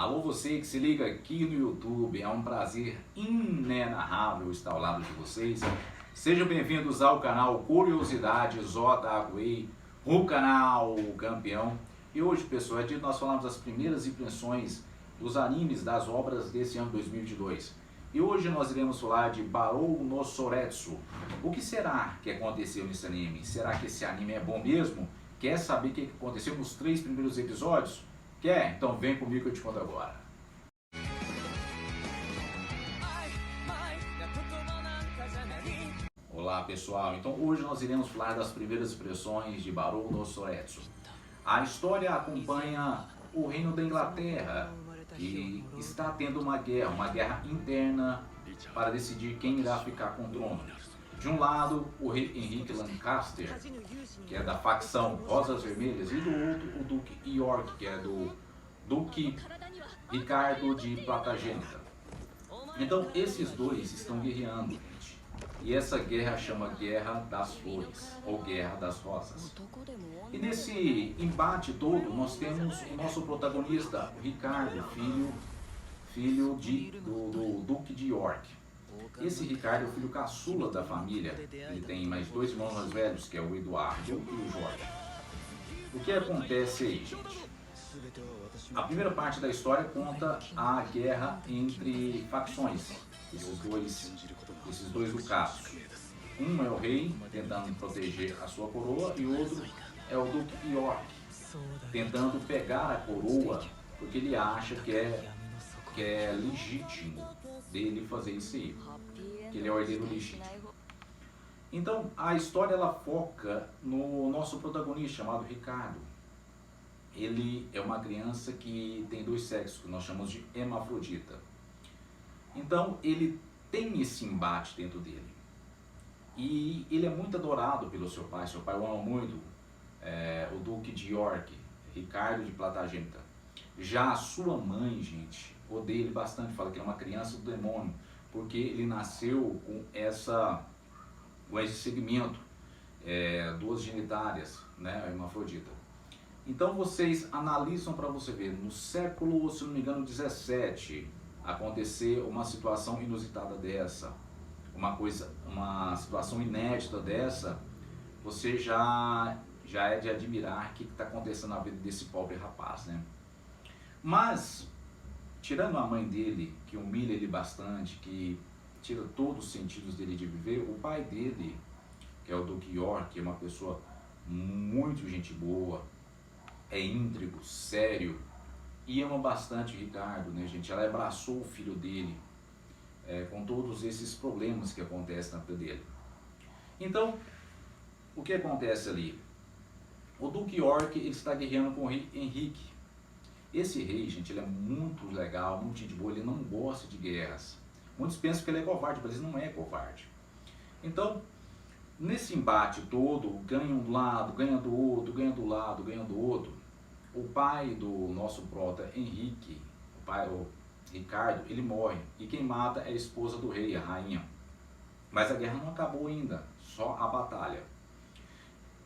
Alô, você que se liga aqui no YouTube, é um prazer inenarrável estar ao lado de vocês. Sejam bem-vindos ao canal Curiosidades JWay, o canal campeão. E hoje, pessoal, é dia que nós falamos das primeiras impressões dos animes das obras desse ano 2022. E hoje nós iremos falar de Barou no Soretsu. O que será que aconteceu nesse anime? Será que esse anime é bom mesmo? Quer saber o que aconteceu nos 3 primeiros episódios? Quer? Então vem comigo que eu te conto agora. Olá pessoal, então hoje nós iremos falar das primeiras impressões de Barou no Soretsu. A história acompanha o reino da Inglaterra, que está tendo uma guerra interna para decidir quem irá ficar com o trono. De um lado, o rei Henrique Lancaster, que é da facção Rosas Vermelhas, e do outro, o Duque York, que é do Duque Ricardo de Platagênita. Então, esses dois estão guerreando, gente. E essa guerra chama Guerra das Flores, ou Guerra das Rosas. E nesse embate todo, nós temos o nosso protagonista, o Ricardo, filho do Duque de York. Esse Ricardo é o filho caçula da família. Ele tem mais 2 irmãos mais velhos, que é o Eduardo e o Jorge. O que acontece aí, gente? A primeira parte da história conta a guerra entre facções, esses dois ducados. Um é o rei, tentando proteger a sua coroa, e o outro é o Duque York, tentando pegar a coroa, porque ele acha que é legítimo dele fazer isso aí, que ele é o herdeiro legítimo. Então a história ela foca no nosso protagonista chamado Ricardo. Ele é uma criança que tem 2 sexos, que nós chamamos de hermafrodita. Então ele tem esse embate dentro dele. E ele é muito adorado pelo seu pai o ama muito, o Duque de York, Ricardo de Platagênita. Já a sua mãe, gente, odeia ele bastante, fala que ele é uma criança do demônio, porque ele nasceu com esse segmento, 2 genitárias, né, hermafrodita. Então vocês analisam para você ver, no século, se não me engano, 17, acontecer uma situação inusitada dessa, uma situação inédita dessa, você já é de admirar o que está acontecendo na vida desse pobre rapaz, né? Mas, tirando a mãe dele, que humilha ele bastante, que tira todos os sentidos dele de viver, o pai dele, que é o Duque York, é uma pessoa muito gente boa, é íntegro, sério, e ama bastante o Ricardo, né, gente? Ela abraçou o filho dele, com todos esses problemas que acontecem na vida dele. Então, o que acontece ali? O Duque York ele está guerreando com o rei Henrique. Esse rei, gente, ele é muito legal, muito de boa, ele não gosta de guerras. Muitos pensam que ele é covarde, mas ele não é covarde. Então, nesse embate todo, ganha um lado, ganha do outro, ganha do lado, ganha do outro. O pai do nosso prota, Henrique, o Ricardo, ele morre. E quem mata é a esposa do rei, a rainha. Mas a guerra não acabou ainda, só a batalha.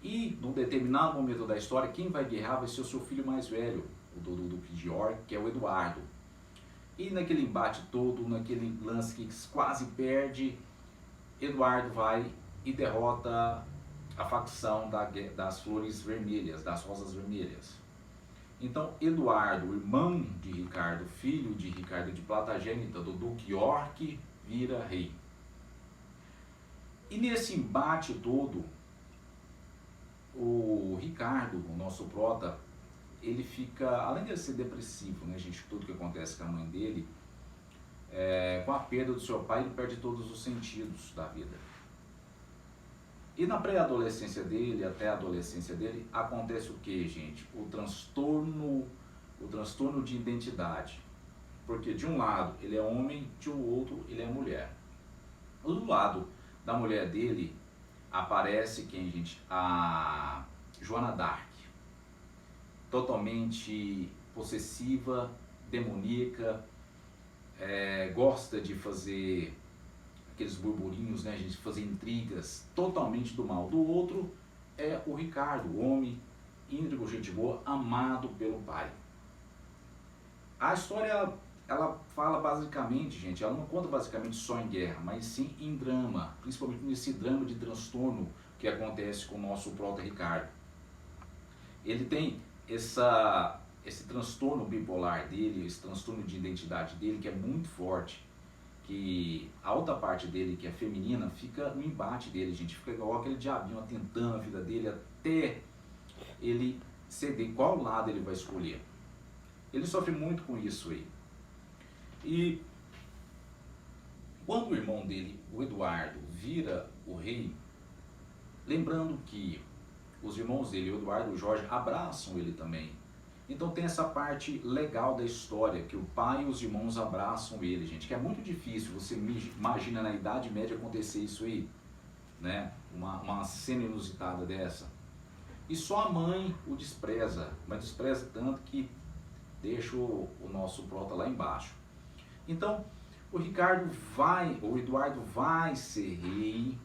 E, num determinado momento da história, quem vai guerrear vai ser o seu filho mais velho, o do Duque de York, que é o Eduardo. E naquele embate todo, naquele lance que quase perde, Eduardo vai e derrota a facção das Flores Vermelhas, das Rosas Vermelhas. Então Eduardo, irmão de Ricardo, filho de Ricardo de Platagênita, do Duque York, vira rei. E nesse embate todo, o Ricardo, o nosso prota, ele fica, além de ser depressivo, né, gente, tudo que acontece com a mãe dele, com a perda do seu pai, ele perde todos os sentidos da vida. E na pré-adolescência dele, até a adolescência dele, acontece o que, gente? O transtorno de identidade. Porque de um lado ele é homem, de outro ele é mulher. Do lado da mulher dele, aparece quem, gente? A Joana d'Arc. Totalmente possessiva, demoníaca, gosta de fazer aqueles burburinhos, né, gente, fazer intrigas, totalmente do mal. Do outro é o Ricardo, o homem íntegro, gente boa, amado pelo pai. A história, ela fala basicamente, gente, ela não conta basicamente só em guerra, mas sim em drama, principalmente nesse drama de transtorno que acontece com o nosso prota Ricardo. Ele tem esse transtorno bipolar dele, esse transtorno de identidade dele que é muito forte, que a outra parte dele, que é feminina, fica no embate dele, gente, fica igual aquele diabinho tentando a vida dele até ele ceder qual lado ele vai escolher. Ele sofre muito com isso aí. E quando o irmão dele, o Eduardo, vira o rei, lembrando que os irmãos dele, o Eduardo e o Jorge, abraçam ele também. Então tem essa parte legal da história, que o pai e os irmãos abraçam ele, gente, que é muito difícil, você imagina na Idade Média acontecer isso aí, né? Uma cena inusitada dessa. E só a mãe o despreza, mas despreza tanto que deixa o nosso prota lá embaixo. Então, o Eduardo vai ser rei,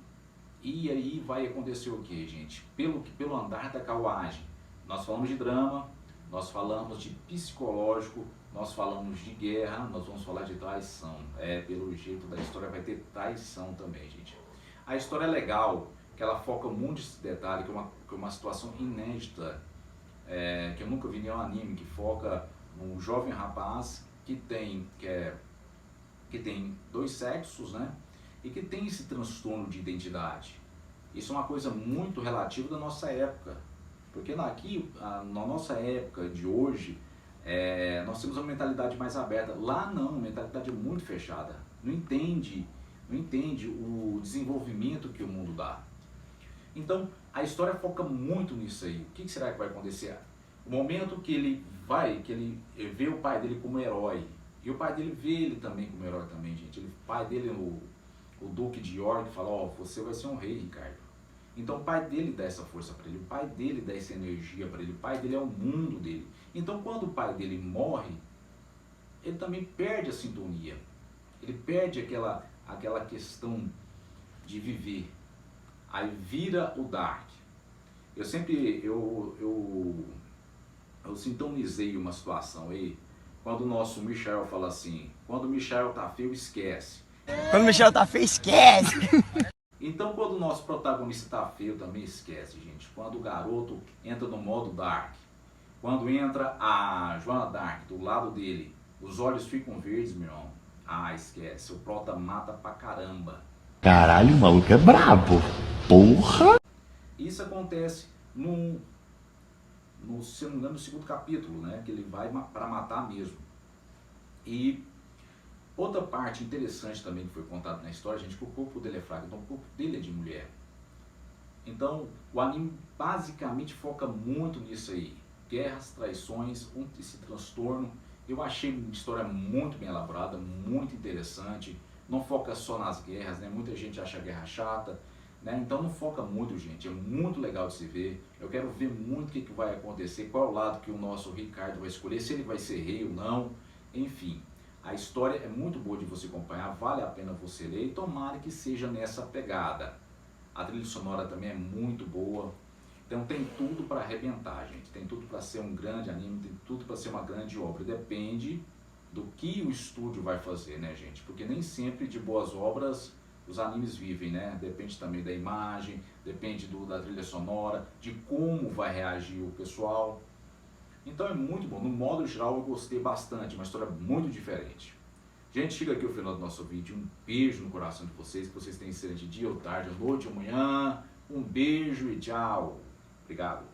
e aí vai acontecer o que, gente? Pelo andar da carruagem, nós falamos de drama, nós falamos de psicológico, nós falamos de guerra, nós vamos falar de traição. Pelo jeito da história vai ter traição também, gente. A história é legal, que ela foca muito nesse detalhe, que é uma situação inédita, que eu nunca vi em nenhum anime, que foca num jovem rapaz que tem dois sexos, né? E que tem esse transtorno de identidade. Isso é uma coisa muito relativa da nossa época, porque aqui, na nossa época de hoje, nós temos uma mentalidade mais aberta. Lá não, a mentalidade é muito fechada, não entende o desenvolvimento que o mundo dá. Então, a história foca muito nisso aí. O que será que vai acontecer? O momento que ele vê o pai dele como herói, e o pai dele vê ele também como herói também, gente. O pai dele, o Duque de York, fala, você vai ser um rei, Ricardo. Então o pai dele dá essa força para ele, o pai dele dá essa energia para ele, o pai dele é o mundo dele. Então quando o pai dele morre, ele também perde a sintonia, ele perde aquela questão de viver. Aí vira o Dark. Eu sintonizei uma situação aí, quando o nosso Michael fala assim, quando o Michael tá feio, esquece. Quando o Michel tá feio, esquece! Então quando o nosso protagonista tá feio, também esquece, gente. Quando o garoto entra no modo Dark, quando entra a Joana Dark do lado dele, os olhos ficam verdes, meu irmão. Esquece, o prota mata pra caramba. Caralho, o maluco é brabo. Porra! Isso acontece se não me engano, no segundo capítulo, né? Que ele vai para matar mesmo. E outra parte interessante também que foi contada na história, gente, que o corpo dele é fraco, então o corpo dele é de mulher. Então o anime basicamente foca muito nisso aí. Guerras, traições, esse transtorno. Eu achei uma história muito bem elaborada, muito interessante. Não foca só nas guerras, né? Muita gente acha a guerra chata, né? Então não foca muito, gente. É muito legal de se ver. Eu quero ver muito o que vai acontecer, qual é o lado que o nosso Ricardo vai escolher, se ele vai ser rei ou não. Enfim, a história é muito boa de você acompanhar, vale a pena você ler e tomara que seja nessa pegada. A trilha sonora também é muito boa. Então tem tudo para arrebentar, gente. Tem tudo para ser um grande anime, tem tudo para ser uma grande obra. Depende do que o estúdio vai fazer, né, gente? Porque nem sempre de boas obras os animes vivem, né? Depende também da imagem, depende da trilha sonora, de como vai reagir o pessoal. Então é muito bom. No modo geral eu gostei bastante, uma história muito diferente. Gente, chega aqui o final do nosso vídeo. Um beijo no coração de vocês, que vocês tenham excelente dia ou tarde, ou noite ou manhã. Um beijo e tchau. Obrigado.